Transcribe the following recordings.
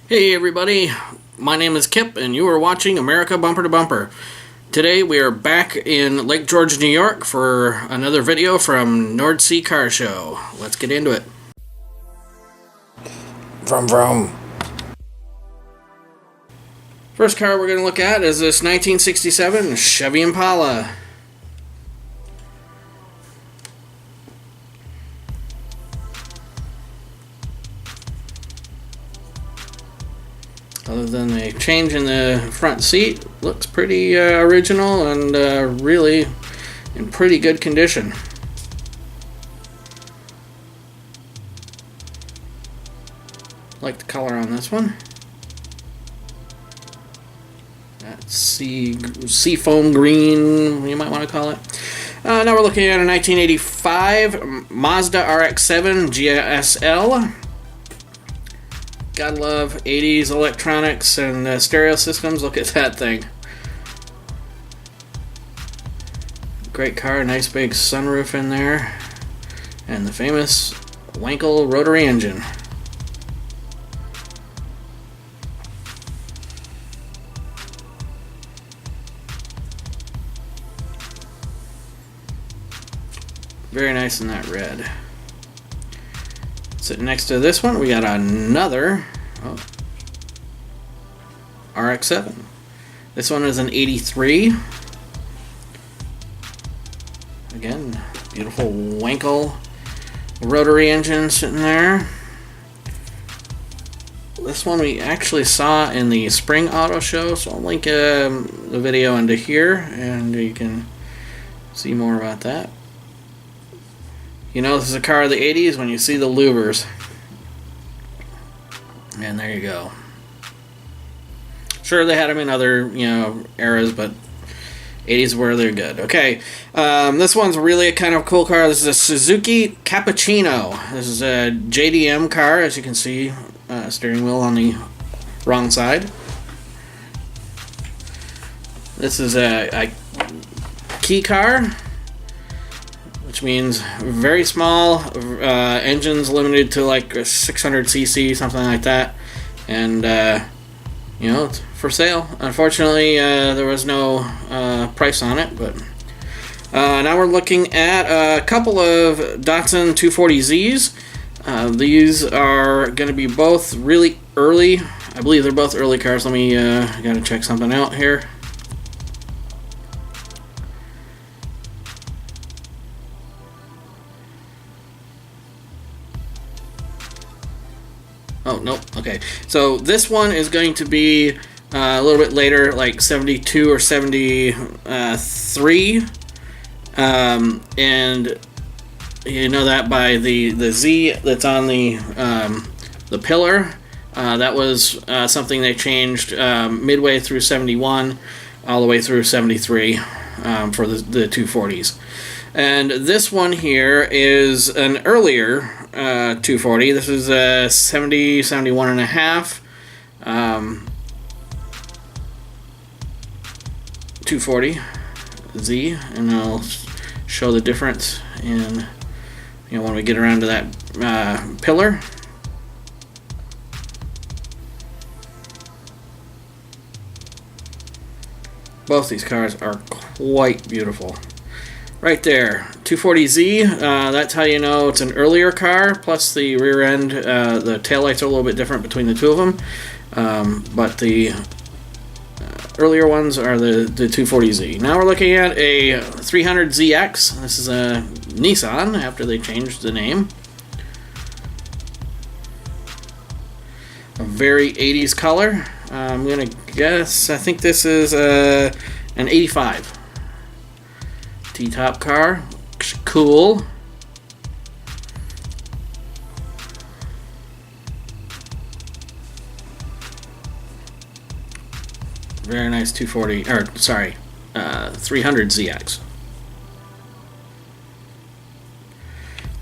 Hey everybody, my name is Kip and you are watching America Bumper to Bumper. Today we are back in Lake George, New York for another video from Nordsee Car Show. Let's get into it. Vroom. First car we're going to look at is this 1967 Chevy Impala. Other than the change in the front seat, looks pretty original and really in pretty good condition. Like the color on this one. That sea foam green, you might want to call it. Now we're looking at a 1985 Mazda RX-7 GSL. Gotta love 80s electronics and stereo systems. Look at that thing. Great car, nice big sunroof in there. And the famous Wankel rotary engine. Very nice in that red. Sitting next to this one, we got another RX-7. This one is an 83. Again, beautiful Wankel rotary engine sitting there. This one we actually saw in the Spring Auto Show, so I'll link the video under here and you can see more about that. You know this is a car of the 80s when you see the louvers. And there you go. Sure, they had them in other, eras, but 80s where they're good. Okay, this one's really a kind of cool car. This is a Suzuki Cappuccino. This is a JDM car, as you can see, steering wheel on the wrong side. This is a key car, which means very small, engines limited to like 600cc, something like that, and it's for sale. Unfortunately, there was no price on it, but now we're looking at a couple of Datsun 240Zs. These are going to be both really early. I believe they're both early cars. Let me gotta check something out here. Oh, nope. Okay. So this one is going to be a little bit later, like 72 or 73. And you know that by the Z that's on the pillar. That was something they changed midway through 71 all the way through 73 for the 240s. And this one here is an earlier 240. This is a 70, 71 and a half 240Z, and I'll show the difference in when we get around to that pillar. Both these cars are quite beautiful. Right there, 240Z, that's how you know it's an earlier car, plus the rear end, the taillights are a little bit different between the two of them, but the earlier ones are the 240Z. Now we're looking at a 300ZX. This is a Nissan after they changed the name. A very 80s color. I'm going to guess, I think this is an 85. T-top car, cool. Very nice 300ZX.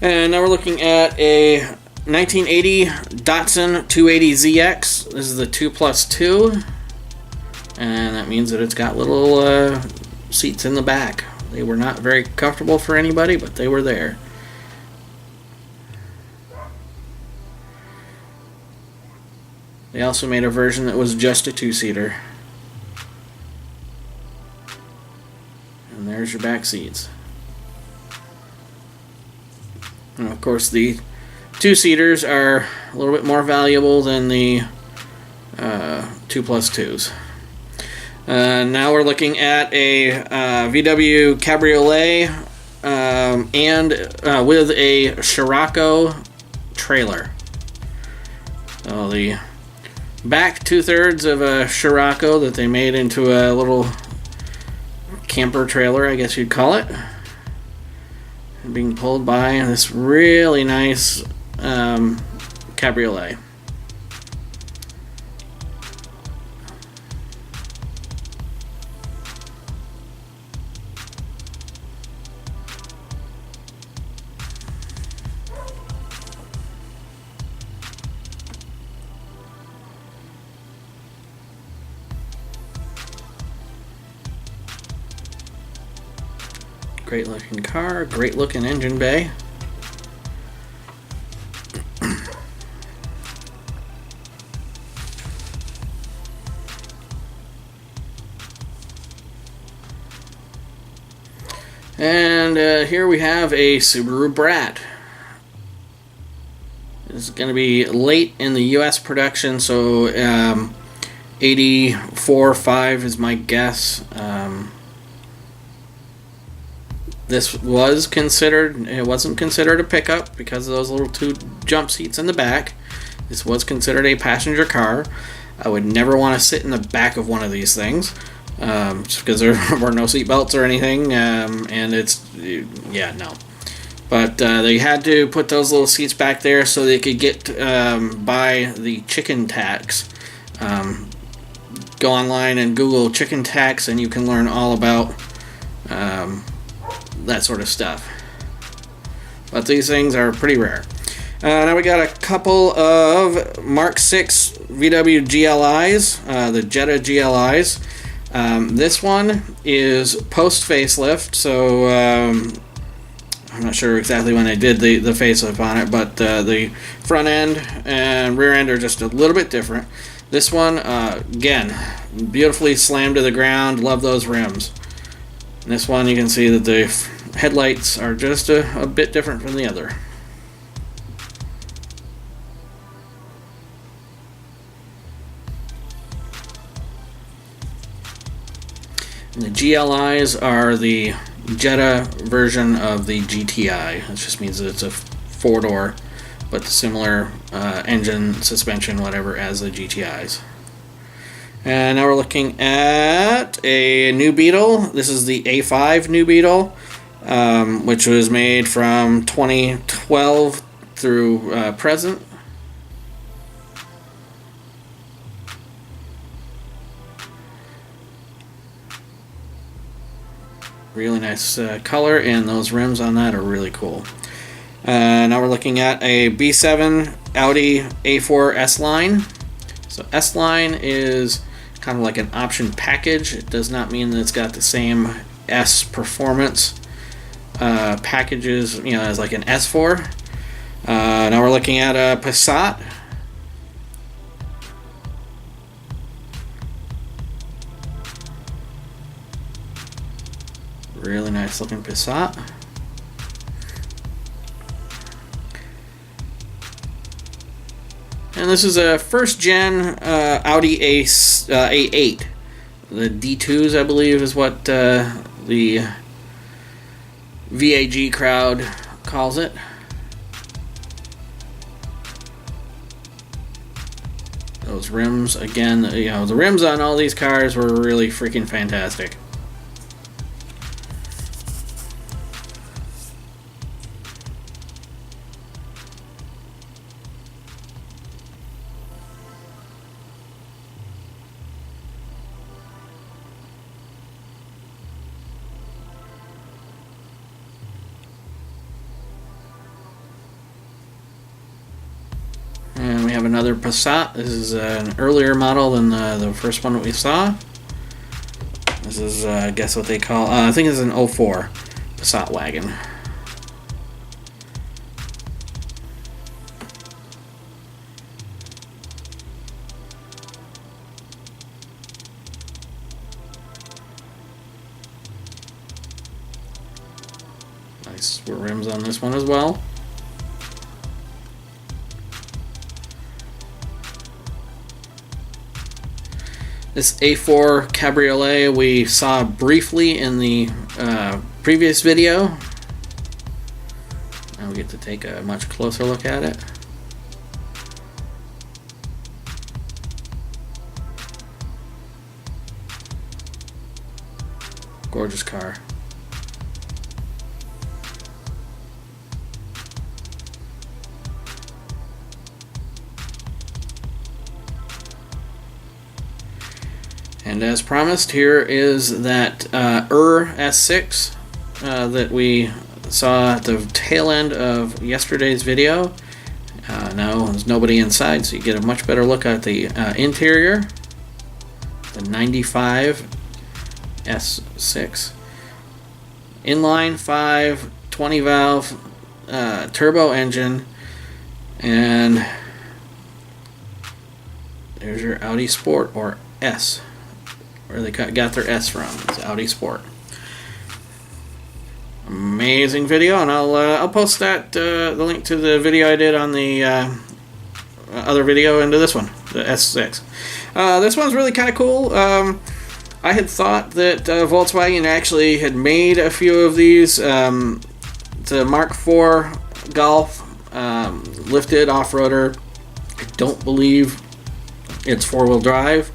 And now we're looking at a 1980 Datsun 280ZX. This is the 2+2, and that means that it's got little seats in the back. They were not very comfortable for anybody, but they were there. They also made a version that was just a 2-seater. And there's your back seats. And of course, the 2-seaters are a little bit more valuable than the 2+2s. Now we're looking at a VW Cabriolet and with a Scirocco trailer. So the back 2/3 of a Scirocco that they made into a little camper trailer, I guess you'd call it, being pulled by this really nice Cabriolet. Great looking car, great looking engine bay. And here we have a Subaru Brat. This is going to be late in the US production, so 84.5 is my guess. This was considered, it wasn't considered a pickup because of those little 2 jump seats in the back. This was considered a passenger car. I would never want to sit in the back of one of these things, just because there were no seat belts or anything, and it's, yeah, no. But they had to put those little seats back there so they could get by the chicken tax. Go online and Google chicken tax and you can learn all about that sort of stuff. But these things are pretty rare. Now we got a couple of Mark 6 VW GLIs, the Jetta GLIs. This one is post facelift, so I'm not sure exactly when they did the facelift on it, but the front end and rear end are just a little bit different. This one, again, beautifully slammed to the ground. Love those rims. And this one, you can see that the headlights are just a bit different from the other. And the GLIs are the Jetta version of the GTI. That just means that it's a 4-door, but similar engine, suspension, whatever, as the GTIs. And now we're looking at a new Beetle. This is the A5 new Beetle, which was made from 2012 through present. Really nice color, and those rims on that are really cool. Now we're looking at a B7 Audi A4 S-Line. So S-Line is kind of like an option package. It does not mean that it's got the same S performance packages, as like an S4. Now we're looking at a Passat. Really nice looking Passat. And this is a first gen Audi A8. The D2s, I believe, is what the VAG crowd calls it. Those rims, again, the rims on all these cars were really freaking fantastic. And we have another Passat. This is an earlier model than the first one that we saw. This is, guess what they call, I think it's an 04 Passat wagon. Nice rims on this one as well. This A4 Cabriolet we saw briefly in the previous video. Now we get to take a much closer look at it. Gorgeous car. And as promised, here is that S6 that we saw at the tail end of yesterday's video. Now there's nobody inside, so you get a much better look at the interior. The 95 S6. Inline 5, 20 valve turbo engine, and there's your Audi Sport, or S, where they got their S from. It's Audi Sport. Amazing video, and I'll post that the link to the video I did on the other video into this one, the S6. This one's really kind of cool. I had thought that Volkswagen actually had made a few of these. The Mark IV Golf lifted off-roader. I don't believe it's four-wheel drive.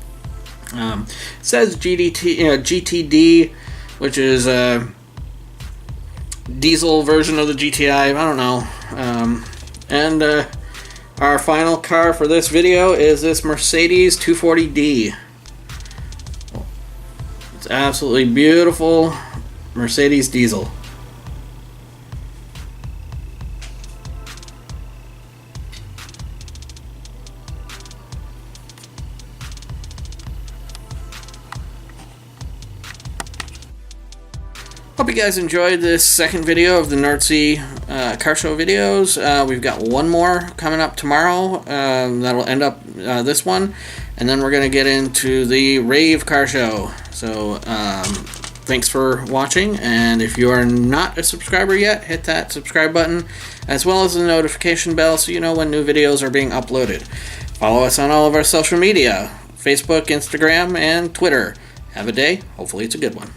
It says GTD, which is a diesel version of the GTI. I don't know. And our final car for this video is this Mercedes 240D. It's absolutely beautiful Mercedes diesel. Hope you guys enjoyed this second video of the Nordsee car show videos. We've got one more coming up tomorrow that'll end up this one, and then we're going to get into the Rave car show. So thanks for watching, and if you are not a subscriber yet, hit that subscribe button as well as the notification bell so you know when new videos are being uploaded. Follow us on all of our social media: Facebook, Instagram, and Twitter. Have a day. Hopefully it's a good one.